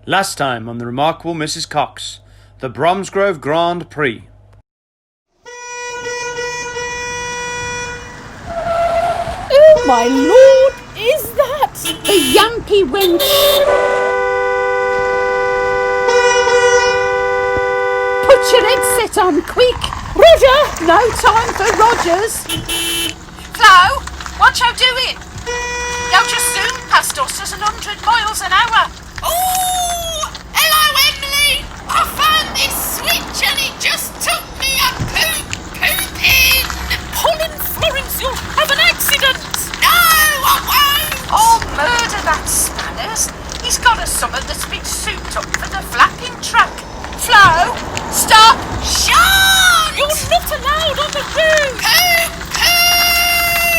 Last time on the remarkable Mrs Cox, the Bromsgrove Grand Prix. Oh my lord, is that the Yankee wench? Put your headset on, quick! Roger, no time for Rogers. Flo, what you doing? You'll just soon past us at 100 miles an hour. Oh, hello Emily. I found this switch and it just took me a pooping. Pull in, Florence, you'll have an accident. No, I won't. Oh, murder that Spanners. He's got a summer that's been souped up for the flapping track. Flo, stop. Sean! You're not allowed on the road.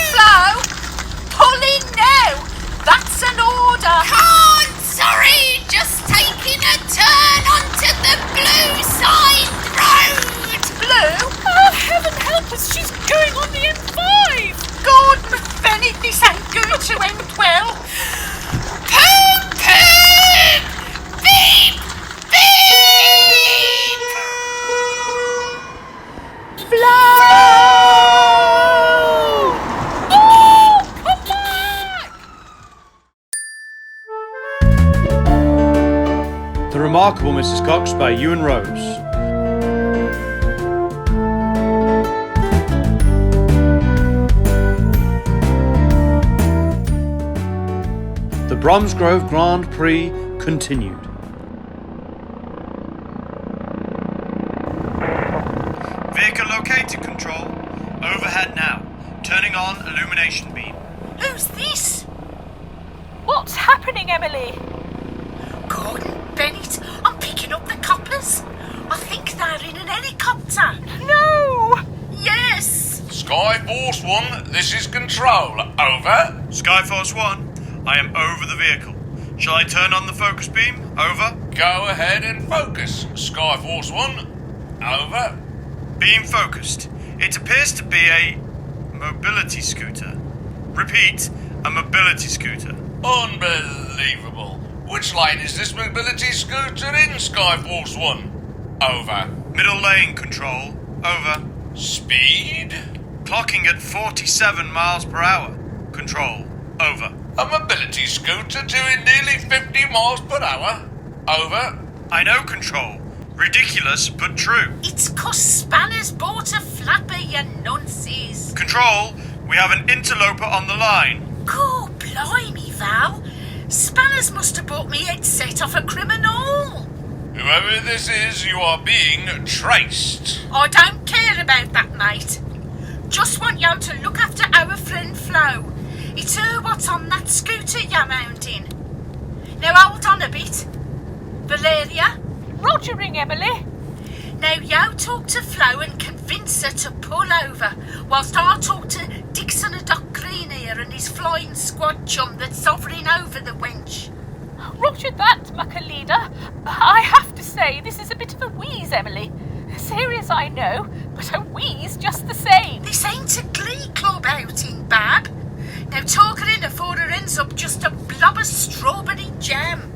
Flo, pull in now. That's an order. Can't, sorry, just taking a turn onto the blue sign road. Blue? Oh, heaven help us, she's going on the M5. God, McBennett, this ain't going to end well. Poop, poop, beep, beep. Flo! Oh, come back! The remarkable Mrs Cox by Euan Rose. The Bromsgrove Grand Prix continued. Vehicle located, Control. Overhead now. Turning on illumination beam. Who's this? What's happening, Emily? Gordon Bennett, I'm picking up the coppers. I think they're in an helicopter. No! Yes! Skyforce 1, this is Control. Over. Skyforce 1, I am over the vehicle. Shall I turn on the focus beam? Over. Go ahead and focus. Skyforce 1. Over. Beam focused. It appears to be a mobility scooter. Repeat, a mobility scooter. Unbelievable. Which lane is this mobility scooter in, Skyforce 1? Over. Middle lane, Control. Over. Speed? Clocking at 47 miles per hour. Control. Over. A mobility scooter doing nearly 50 miles per hour. Over. I know, Control. Ridiculous, but true. It's 'cause Spanners bought a flapper, you nonsense. Control, we have an interloper on the line. God blimey, Val. Spanners must have bought me headset off a criminal. Whoever this is, you are being traced. I don't care about that, mate. Just want you to look after our friend Flo. It's her what's on that scooter you're mounting. Now hold on a bit. Valeria, Rogering, Emily. now you talk to Flo and convince her to pull over, whilst I talk to Dixon and Doc Green here and his flying squad chum that's hovering over the wench. Roger that, Muckalida. I have to say, this is a bit of a wheeze, Emily. Serious, I know, but a wheeze just the same. This ain't a glee club outing, Bab. Now talk her in before her ends up just a blob of strawberry jam.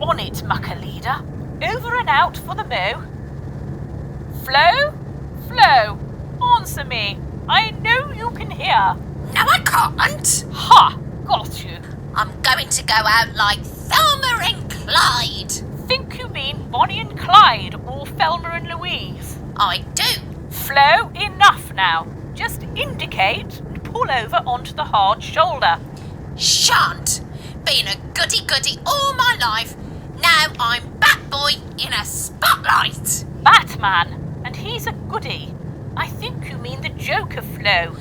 On it, Muckalida. Over and out for the mow. Flo? Flo, answer me. I know you can hear. No, I can't. Ha! Got you. I'm going to go out like Thelma and Clyde. Think you mean Bonnie and Clyde or Thelma and Louise? I do. Flo, enough now. Just indicate and pull over onto the hard shoulder. Shan't. Been a goody-goody all my life. Now I'm Batboy in a spotlight. Batman, and he's a goodie. I think you mean the Joker, Flo.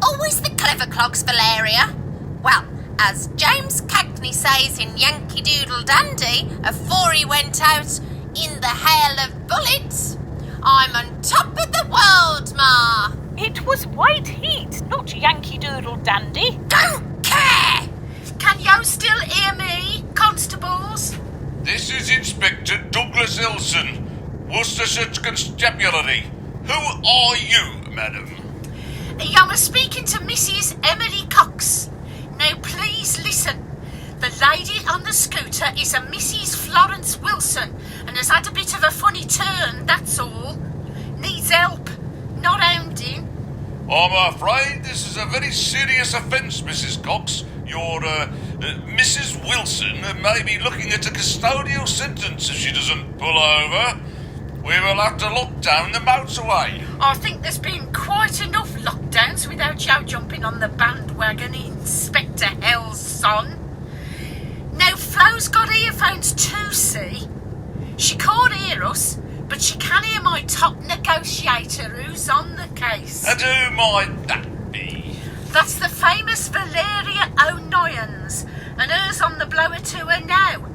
Always the clever clogs, Valeria. Well, as James Cagney says in Yankee Doodle Dandy afore he went out in the hail of bullets, I'm on top of the world, Ma. It was White Heat, not Yankee Doodle Dandy. Don't care. Can you still hear me, constables? This is Inspector Douglas Elson, Worcestershire Constabulary. Who are you, madam? I'm speaking to Mrs. Emily Cox. Now please listen. The lady on the scooter is a Mrs Florence Wilson and has had a bit of a funny turn, that's all. Needs help, not hounding. I'm afraid this is a very serious offence, Mrs Cox. Your, Mrs Wilson may be looking at a custodial sentence if she doesn't pull over. We will have to lock down the motorway. I think there's been quite enough lockdowns without you jumping on the bandwagon, Inspector Hell's son. Now, Flo's got earphones too, see? She can't hear us, but she can hear my top negotiator who's on the case. And who might that be? That's the famous Valeria O'Noyens, and her's on the blower to her now.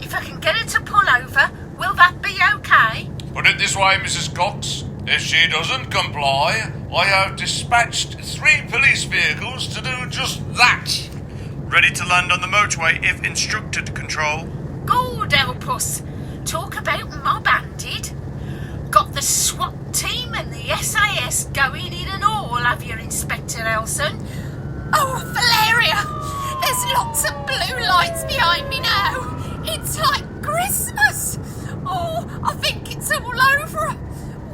If I can get her to pull over, will that be okay? Put it this way, Mrs Cox. If she doesn't comply, I have dispatched 3 police vehicles to do just that. Ready to land on the motorway if instructed, Control. God help us. Talk about mob-handed. Got the SWAT team and the SAS going in and all, have you, Inspector Elson? Oh, Valeria! There's lots of blue lights behind me now. It's like Christmas. Oh, I think it's all over.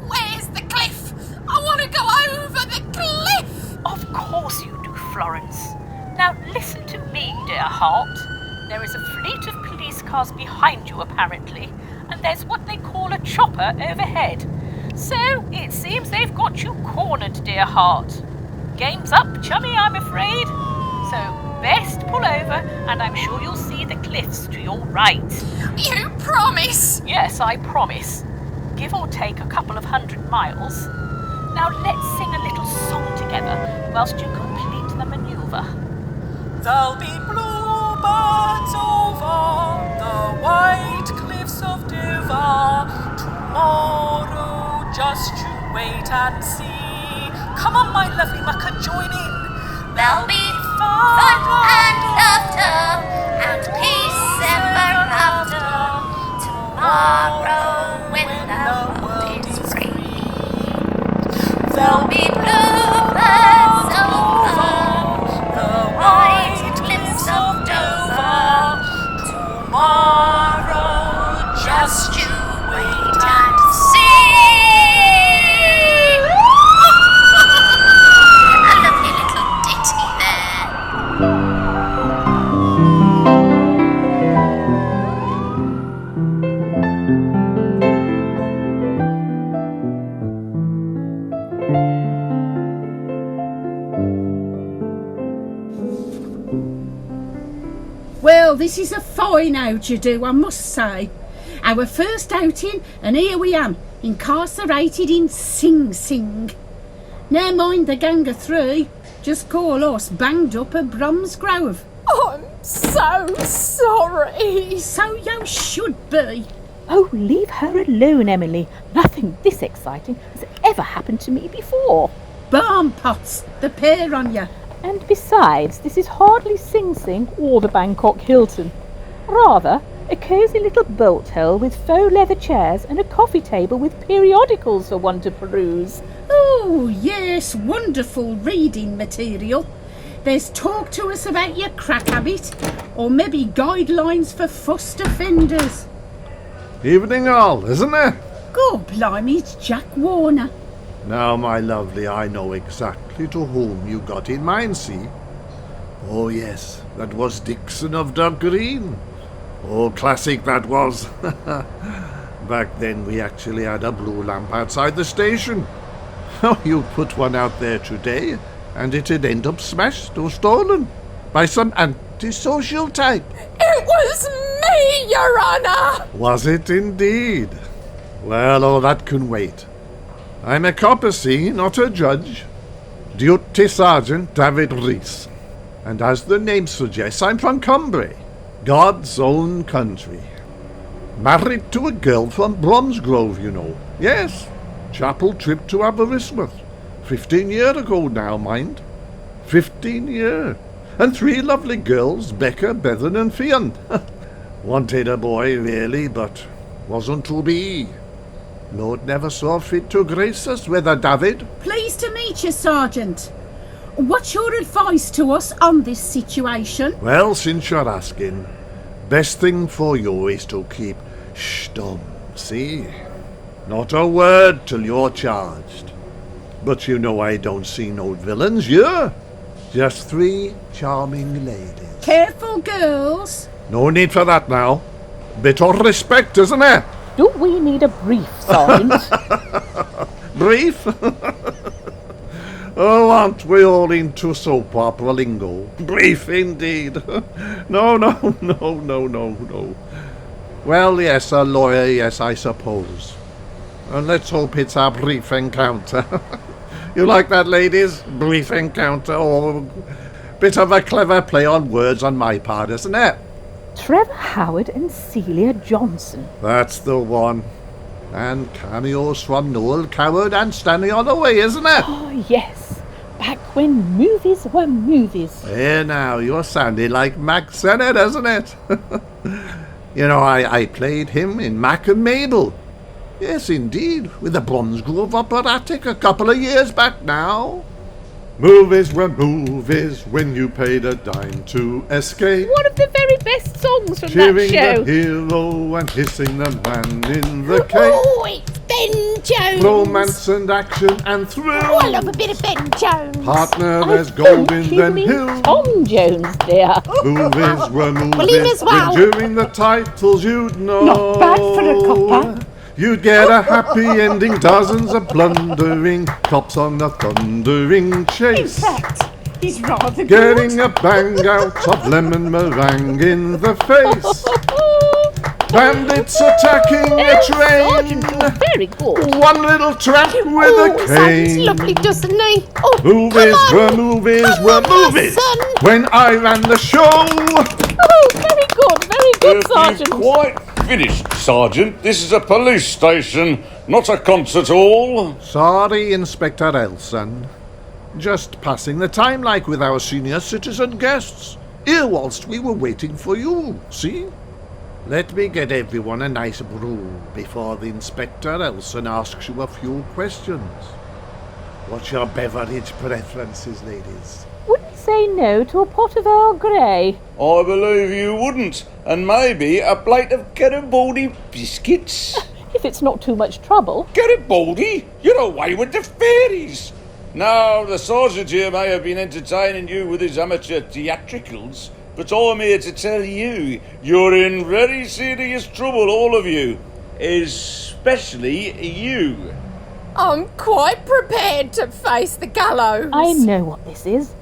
Where's the cliff? I want to go over the cliff. Of course you do, Florence. Now listen to me, dear heart. There is a fleet of police cars behind you, apparently, and there's what they call a chopper overhead. So it seems they've got you cornered, dear heart. Game's up, chummy, I'm afraid. So best pull over, and I'm sure you'll see the cliffs to your right. You promise? Yes, I promise. Give or take a couple of 100 miles. Now let's sing a little song together whilst you complete the manoeuvre. There'll be bluebirds over the white cliffs of Dover. Tomorrow, just you wait and see. Come on, my lovely mucker, join in. There'll be fun and laughter and peace ever after. Tomorrow, when the world is free, there'll be bluebirds over the white cliffs of Dover. Tomorrow, just you wait and see. A lovely little ditty there. Well, this is a fine out you do, I must say. Our first outing, and here we am, incarcerated in Sing Sing. Never mind the gang of 3, just call us banged up at Bromsgrove. I'm so sorry. So you should be. Oh, leave her alone, Emily. Nothing this exciting has ever happened to me before. Barn pots, the pair on you. And besides, this is hardly Sing Sing or the Bangkok Hilton. Rather, a cosy little bolt hole with faux leather chairs and a coffee table with periodicals for one to peruse. Oh, yes, wonderful reading material. There's talk to us about your crack habit, or maybe guidelines for fussed offenders. Evening all, isn't there? God blimey, it's Jack Warner. Now, my lovely, I know exactly to whom you got in mind, see? Oh, yes, that was Dixon of Doug Green. Oh, classic that was. Back then, we actually had a blue lamp outside the station. Oh, you put one out there today, and it'd end up smashed or stolen by some antisocial type. It was me, Your Honour. Was it indeed? Well, oh, that can wait. I'm a copper, see, not a judge. Duty Sergeant David Rees. And as the name suggests, I'm from Cumbria, God's own country. Married to a girl from Bromsgrove, you know. Yes, chapel trip to Aberystwyth. 15 years ago now, mind. 15 years. And 3 lovely girls, Becca, Bethan and Fionn. Wanted a boy, really, but wasn't to be. Lord never saw fit to grace us with a David. Pleased to meet you, Sergeant. What's your advice to us on this situation? Well, since you're asking, best thing for you is to keep stum, see? Not a word till you're charged. But you know I don't see no villains, yeah? Just 3 charming ladies. Careful, girls. No need for that now. Bit of respect, isn't it? Do we need a brief, Sergeant? Brief? Oh, aren't we all into soap opera lingo? Brief indeed. No. Well, yes, a lawyer, yes, I suppose. And let's hope it's a brief encounter. You like that, ladies? Brief encounter. Oh, bit of a clever play on words on my part, isn't it? Trevor Howard and Celia Johnson. That's the one. And cameos from Noel Coward and Stanley Holloway, isn't it? Oh, yes. Back when movies were movies. Here now, you're sounding like Mac Sennett, isn't it? You know, I played him in Mac and Mabel. Yes, indeed, with the Bromsgrove operatic a couple of years back now. Movies were movies when you paid a dime to escape. One of the very best songs from Cheering that show. the hero and hissing the man in the cape. Oh, it's Ben Jones. Romance and action and thrill. Oh, I love a bit of Ben Jones. Partner, there's I gold thought in you them mean hills. Tom Jones, dear. Movies were movies. Well, him as well. When during the titles you'd know. Not bad for a copper. You'd get a happy ending, dozens of blundering cops on a thundering In chase. fact, he's rather Getting good. a bang out of lemon meringue in the face. Bandits attacking a Sergeant, you're train. very good. One little tramp with Oh, a sounds cane. lovely, doesn't he? Oh, Movies come were on. movies Come were on, my movies. son. When I ran the show. Oh, very good, Sergeant. You've quite finished, Sergeant. This is a police station, not a concert hall. Sorry, Inspector Elson. Just passing the time like with our senior citizen guests. Here whilst we were waiting for you, see? Let me get everyone a nice brew before the Inspector Elson asks you a few questions. What's your beverage preferences, ladies? Wouldn't say no to a pot of Earl Grey. I believe you wouldn't. And maybe a plate of Garibaldi biscuits. If it's not too much trouble. Garibaldi? You're away with the fairies. Now, the sergeant here may have been entertaining you with his amateur theatricals, but I'm here to tell you, you're in very serious trouble, all of you. Especially you. I'm quite prepared to face the gallows. I know what this is.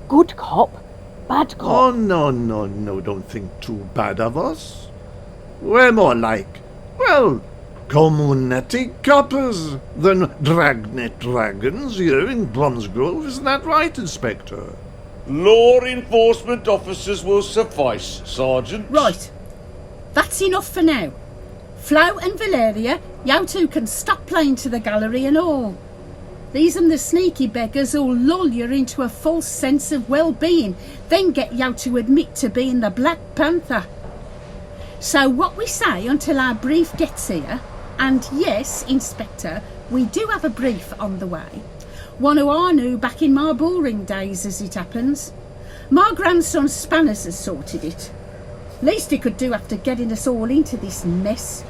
Good cop, bad cop. Oh, no, don't think too bad of us. We're more like, well, community coppers than dragnet dragons here in Bromsgrove. Isn't that right, Inspector? Law enforcement officers will suffice, Sergeant. Right, that's enough for now. Flo and Valeria, you two can stop playing to the gallery and all. These and the sneaky beggars will lull you into a false sense of well-being, then get you to admit to being the Black Panther. So what we say until our brief gets here, and yes, Inspector, we do have a brief on the way. One who I knew back in my bullring days, as it happens. My grandson Spanners has sorted it. Least he could do after getting us all into this mess.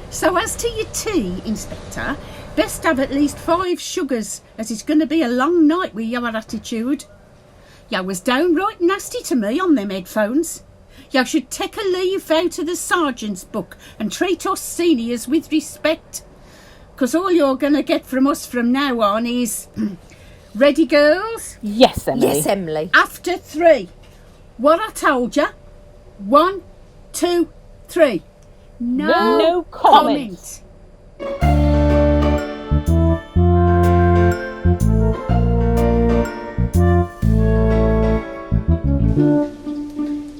So as to your tea, Inspector, best have at least 5 sugars, as it's going to be a long night with your attitude. You was downright nasty to me on them headphones. You should take a leaf out of the sergeant's book and treat us seniors with respect. 'Cause all you're going to get from us from now on is... Ready, girls? Yes, Emily. Yes, Emily. After 3. What I told you. 1, 2, 3. No comment.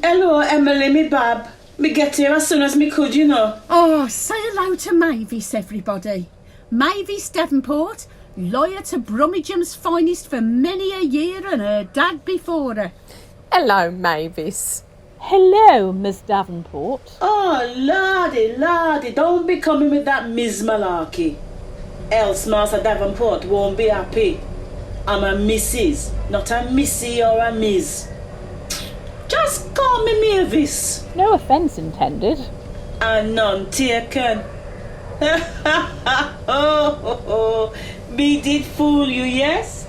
Hello, Emily, me Bab. Me get here as soon as me could, you know. Oh, say hello to Mavis, everybody. Mavis Davenport, lawyer to Brummie's finest for many a year and her dad before her. Hello, Mavis. Hello, Miss Davenport. Oh, lordy, don't be coming with that Miss Malarkey. Else Master Davenport won't be happy. I'm a Mrs., not a Missy or a Ms. Just call me Mavis. No offence intended. And none taken. Oh, me did fool you, yes?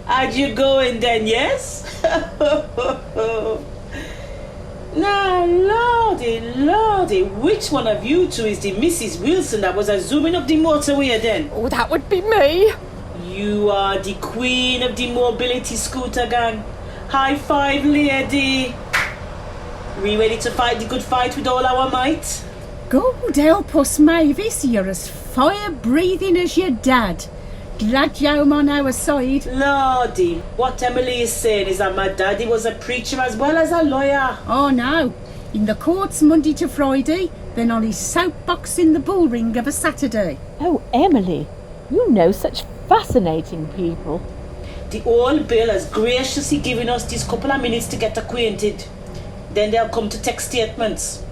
Had you going then, yes? Now, lordy, which one of you two is the Mrs. Wilson that was zooming up the motorway then? Oh, that would be me. You are the queen of the mobility scooter gang. High five, lady. We ready to fight the good fight with all our might? God help us, Mavis, you're as fire-breathing as your dad. Glad you're on our side. Lordy, what Emily is saying is that my daddy was a preacher as well as a lawyer. Oh no, in the courts Monday to Friday, then on his soapbox in the bullring of a Saturday. Oh, Emily, you know such fascinating people. The old Bill has graciously given us these couple of minutes to get acquainted. Then they'll come to take statements.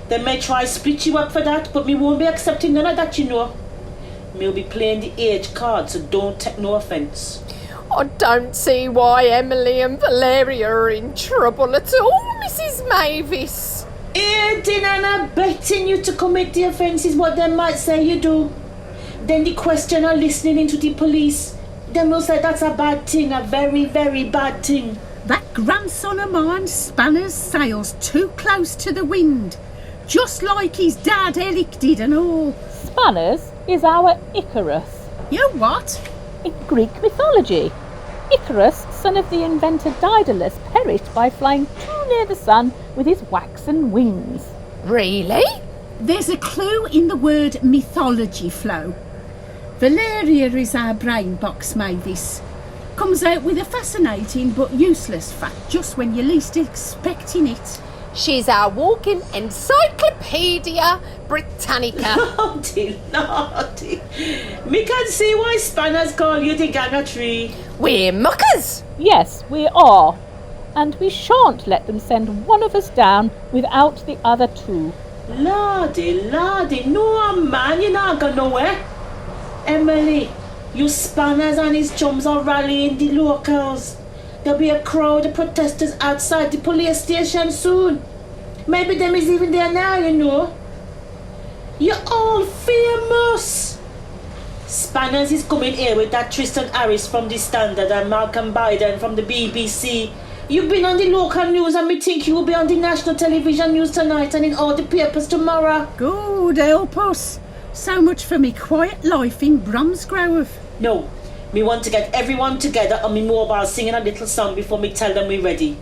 They may try split you up for that, but me won't be accepting none of that, you know. Me'll be playing the age card, so don't take no offence. I don't see why Emily and Valeria are in trouble at all, Mrs. Mavis. Aiding and abetting you to commit the offence is what they might say you do. Then the questioner listening into the police, they will say that's a bad thing, a very, very bad thing. That grandson of mine spanners sails too close to the wind, just like his dad Eric did and all. Spanners is our Icarus. You what? In Greek mythology, Icarus, son of the inventor Daedalus, perished by flying too near the sun with his waxen wings. Really? There's a clue in the word mythology, Flo. Valeria is our brain box, Mavis. Comes out with a fascinating but useless fact just when you're least expecting it. She's our walking Encyclopedia Britannica. Lordy. Me can see why Spanners call you the gang of tree. We're muckers. Yes, we are. And we shan't let them send one of us down without the other two. Lordy, no man, you're not going nowhere. Emily, you Spanners and his chums are rallying the locals. There'll be a crowd of protesters outside the police station soon. Maybe them is even there now, you know. You're all famous. Spanners is coming here with that Tristan Harris from the Standard and Malcolm Biden from the BBC. You've been on the local news and me think you will be on the national television news tonight and in all the papers tomorrow. God help us. So much for me quiet life in Bromsgrove. No, me want to get everyone together on me mobile singing a little song before me tell them we're ready.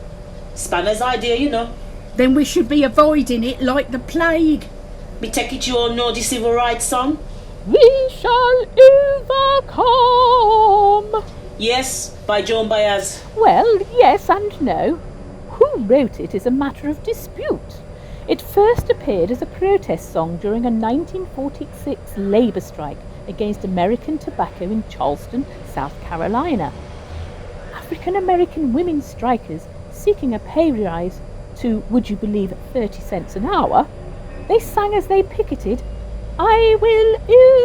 Spanner's idea, you know. Then we should be avoiding it like the plague. Me take it you all know the civil rights song? We shall overcome. Yes, by Joan Baez. Well, yes and no. Who wrote it is a matter of dispute. It first appeared as a protest song during a 1946 labour strike against American tobacco in Charleston, South Carolina. African-American women strikers seeking a pay rise to, would you believe, 30 cents an hour, they sang as they picketed, "I will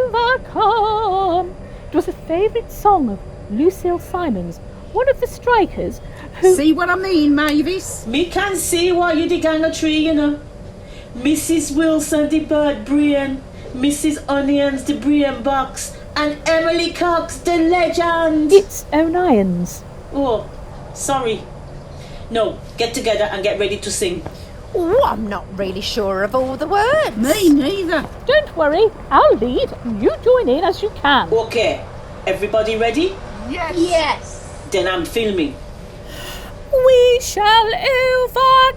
overcome." It was a favourite song of Lucille Simons, one of the strikers who... See what I mean, Mavis? Me can see why you the gang of tree, you know. Mrs. Wilson the bird brain, Mrs. Onions the brain box, and Emily Cox the legend. It's O'Nions. Oh, sorry. No, get together and get ready to sing. Oh, I'm not really sure of all the words. Me neither. Don't worry, I'll lead. You join in as you can. Okay, everybody ready? Yes. Then I'm filming. We shall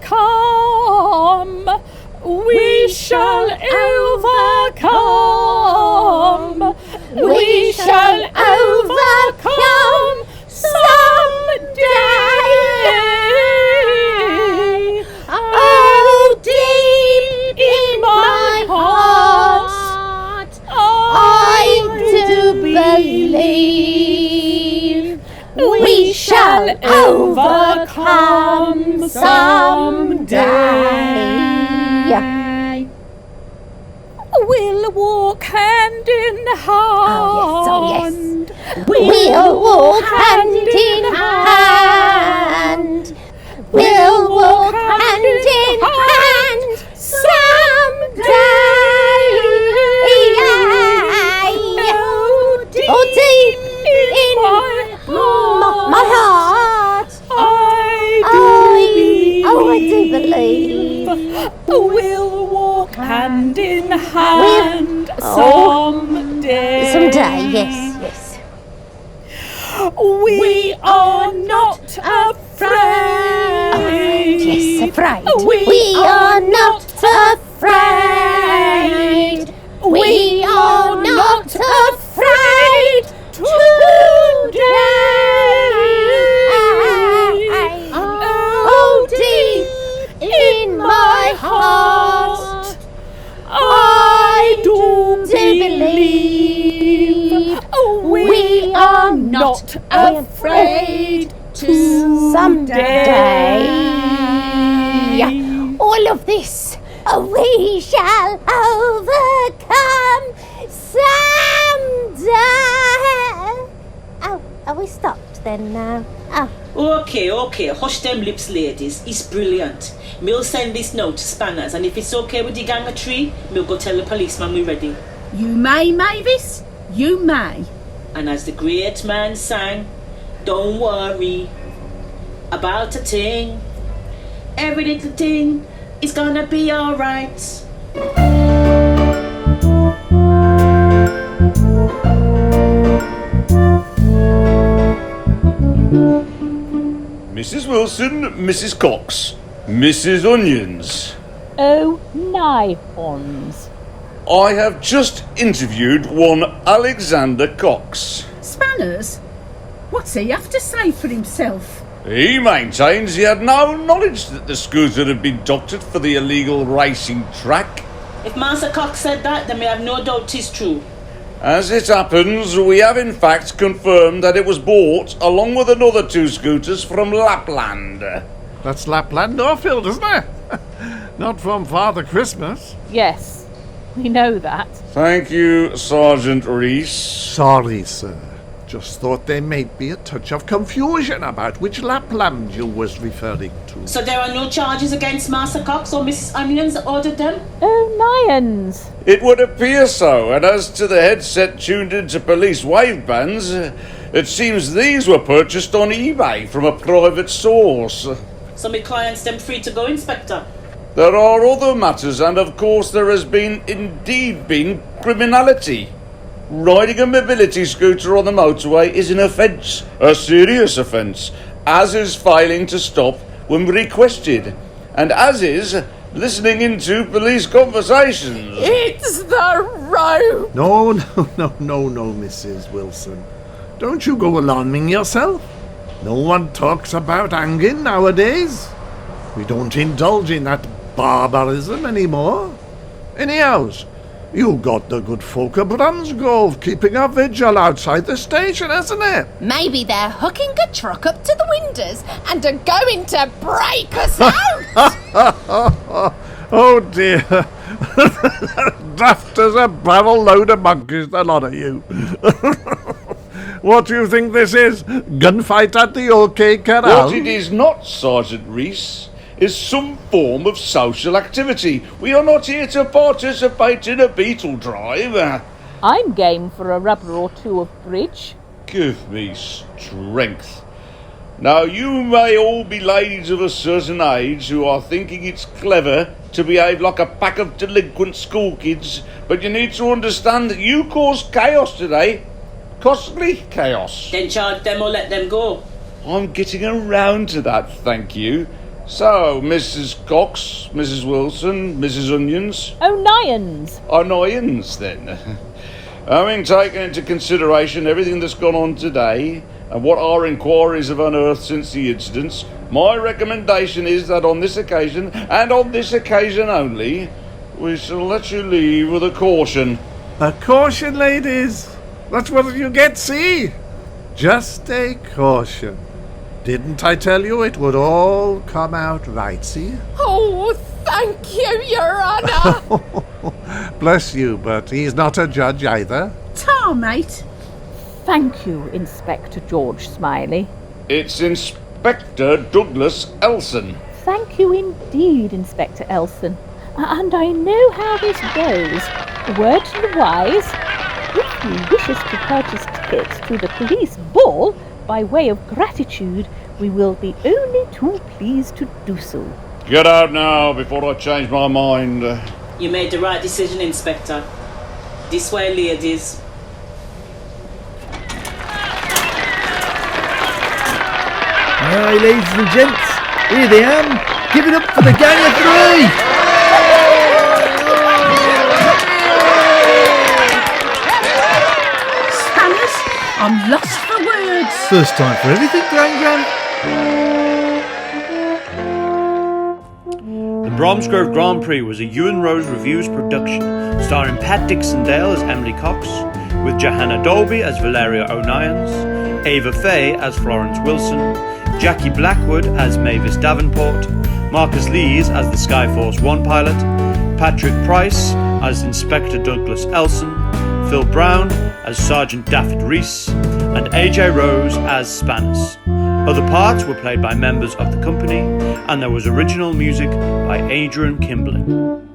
overcome. We shall overcome. We shall overcome someday. Oh, deep in my heart, I do believe we shall overcome someday. We'll walk hand in hand. Oh, yes. We'll walk hand in hand. We'll walk hand in hand someday. Oh, deep in my heart, I do believe we'll walk hand in hand someday. Someday, yes. We are not afraid. Yes, afraid. We are not afraid. We are not afraid today. Oh, deep in my heart, I do believe we are not afraid someday. All of this we shall overcome someday. Oh, are we stopped then now? Oh. Okay, hush them lips, ladies. It's brilliant. Me'll send this note to Spanners, and if it's okay with the gang of Prix, we'll go tell the policeman we're ready. You may, Mavis, you may. And as the great man sang, don't worry about a thing. Every little thing is gonna be alright. Mrs. Wilson, Mrs. Cox, Mrs. Onions. Oh, nigh-ons. I have just interviewed one Alexander Cox. Spanners? What's he have to say for himself? He maintains he had no knowledge that the scooter had been doctored for the illegal racing track. If Master Cox said that, then we have no doubt 'tis true. As it happens, we have in fact confirmed that it was bought along with another 2 scooters from Lapland. That's Lapland Norfield, isn't it? Not from Father Christmas. Yes, we know that. Thank you, Sergeant Reese. Sorry, sir. Just thought there might be a touch of confusion about which Lapland you was referring to. So there are no charges against Master Cox or Mrs. Onions that ordered them? Oh, nigh-ons. It would appear so, and as to the headset tuned into police wave bands, it seems these were purchased on eBay from a private source. So my clients them free to go, Inspector? There are other matters, and of course there has been criminality. Riding a mobility scooter on the motorway is an offence, a serious offence, as is failing to stop when requested, and as is listening into police conversations. It's the road. No, Mrs. Wilson. Don't you go alarming yourself. No one talks about hanging nowadays. We don't indulge in that barbarism anymore. Anyhow, you got the good folk of Bromsgrove keeping a vigil outside the station, hasn't it? Maybe they're hooking a truck up to the windows and are going to break us out. Oh dear. Daft as a barrel load of monkeys, the lot of you. What do you think this is? Gunfight at the OK Corral? What it is not, Sergeant Reese, is some form of social activity. We are not here to participate in a beetle drive. I'm game for a rubber or 2 of bridge. Give me strength. Now, you may all be ladies of a certain age who are thinking it's clever to behave like a pack of delinquent school kids, but you need to understand that you caused chaos today. Costly chaos. Then charge them or let them go. I'm getting around to that, thank you. So, Mrs. Cox, Mrs. Wilson, Mrs. Onions. Oh, nigh-ons. Annoyance, then. Having taken into consideration everything that's gone on today and what our inquiries have unearthed since the incidents, my recommendation is that on this occasion, and on this occasion only, we shall let you leave with a caution. A caution, ladies. That's what you get, see? Just a caution. Didn't I tell you it would all come out right, see? Oh, thank you, Your Honour. bless you, but he's not a judge either. Tar, mate. Thank you, Inspector George Smiley. It's Inspector Douglas Elson. Thank you indeed, Inspector Elson. And I know how this goes. A word to the wise. If you wish us to purchase tickets to the police ball by way of gratitude, we will be only too pleased to do so. Get out now before I change my mind. You made the right decision, Inspector. This way, ladies. Aye, ladies and gents, here they am. Give it up for the gang of three. Spanners, I'm lost for words. First time for everything, Gran. The Bromsgrove Grand Prix was a Euan Rose Reviews production, starring Pat Dixondale as Emily Cox, with Johanna Dolby as Valeria O'Nyans, Ava Faye as Florence Wilson, Jackie Blackwood as Mavis Davenport, Marcus Lees as the Skyforce 1 pilot, Patrick Price as Inspector Douglas Elson, Phil Brown as Sergeant Daffyd Rees, and AJ Rose as Spanners. Other parts were played by members of the company, and there was original music by Adrian Kimblin.